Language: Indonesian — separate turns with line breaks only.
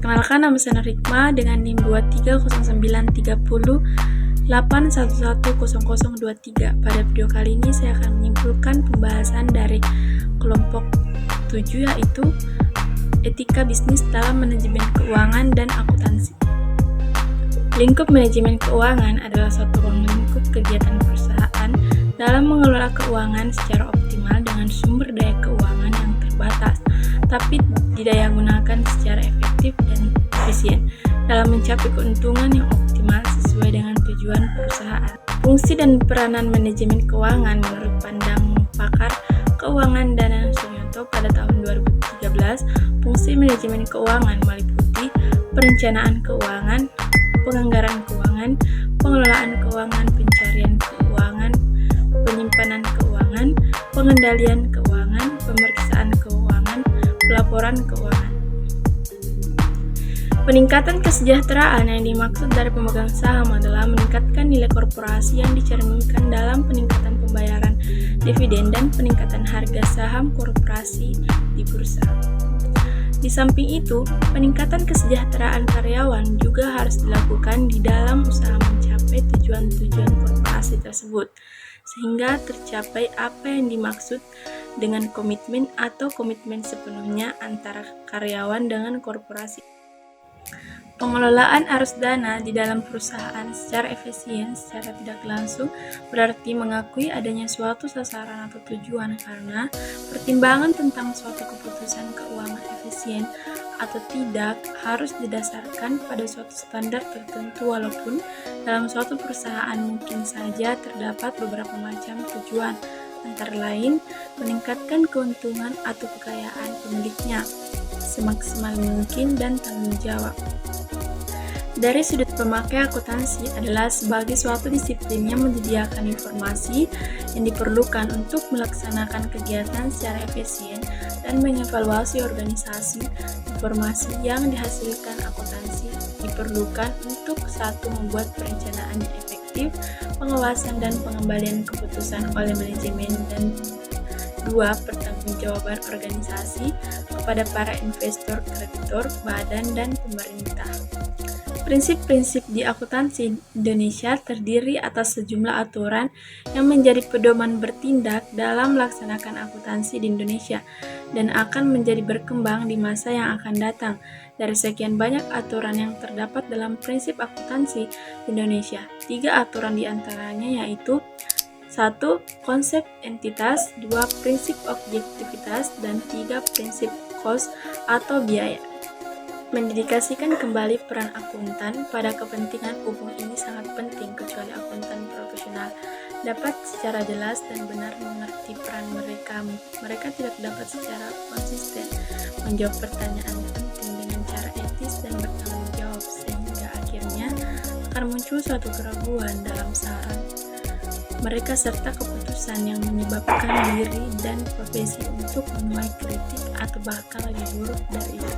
Perkenalkan, nama saya Rikma dengan NIM 23093081110023. Pada video kali ini saya akan menyimpulkan pembahasan dari kelompok 7, yaitu etika bisnis dalam manajemen keuangan dan akuntansi. Lingkup manajemen keuangan adalah suatu ruang lingkup kegiatan perusahaan dalam mengelola keuangan secara optimal dengan sumber daya keuangan yang terbatas, tapi didayagunakan secara efektif dan efisien dalam mencapai keuntungan yang optimal sesuai dengan tujuan perusahaan. Fungsi dan peranan manajemen keuangan menurut pandang pakar keuangan Danang Suryonto pada tahun 2013, fungsi manajemen keuangan meliputi perencanaan keuangan, penganggaran keuangan, pengelolaan keuangan, pencarian keuangan, penyimpanan keuangan, pengendalian keuangan, pemeriksaan keuangan, pelaporan keuangan. Peningkatan kesejahteraan yang dimaksud dari pemegang saham adalah meningkatkan nilai korporasi yang dicerminkan dalam peningkatan pembayaran dividen dan peningkatan harga saham korporasi di bursa. Di samping itu, peningkatan kesejahteraan karyawan juga harus dilakukan di dalam usaha mencapai tujuan-tujuan korporasi tersebut, sehingga tercapai apa yang dimaksud dengan komitmen atau komitmen sepenuhnya antara karyawan dengan korporasi. Pengelolaan arus dana di dalam perusahaan secara efisien secara tidak langsung berarti mengakui adanya suatu sasaran atau tujuan, karena pertimbangan tentang suatu keputusan keuangan efisien atau tidak harus didasarkan pada suatu standar tertentu, walaupun dalam suatu perusahaan mungkin saja terdapat beberapa macam tujuan, antara lain meningkatkan keuntungan atau kekayaan pemiliknya semaksimal mungkin dan tanggung jawab. Dari sudut pemakai, akuntansi adalah sebagai suatu disiplin yang menyediakan informasi yang diperlukan untuk melaksanakan kegiatan secara efisien dan mengevaluasi organisasi. Informasi yang dihasilkan akuntansi diperlukan untuk satu, membuat perencanaan yang efektif, pengawasan dan pengembalian keputusan oleh manajemen, dan dua, pertanggungjawaban organisasi kepada para investor, kreditor, badan, dan pemerintah. Prinsip-prinsip di akuntansi Indonesia terdiri atas sejumlah aturan yang menjadi pedoman bertindak dalam melaksanakan akuntansi di Indonesia dan akan menjadi berkembang di masa yang akan datang. Dari sekian banyak aturan yang terdapat dalam prinsip akuntansi di Indonesia, 3 aturan diantaranya yaitu 1. Konsep entitas, 2. Prinsip objektivitas, dan 3. Prinsip cost atau biaya. Mendedikasikan kembali peran akuntan pada kepentingan umum ini sangat penting, kecuali akuntan profesional dapat secara jelas dan benar mengerti peran mereka. Mereka tidak dapat secara konsisten menjawab pertanyaan penting dengan cara etis dan bertanggung jawab, sehingga akhirnya akan muncul suatu keraguan dalam saran mereka serta keputusan yang menyebabkan diri dan profesi untuk menuai kritik atau bahkan lebih buruk dari itu.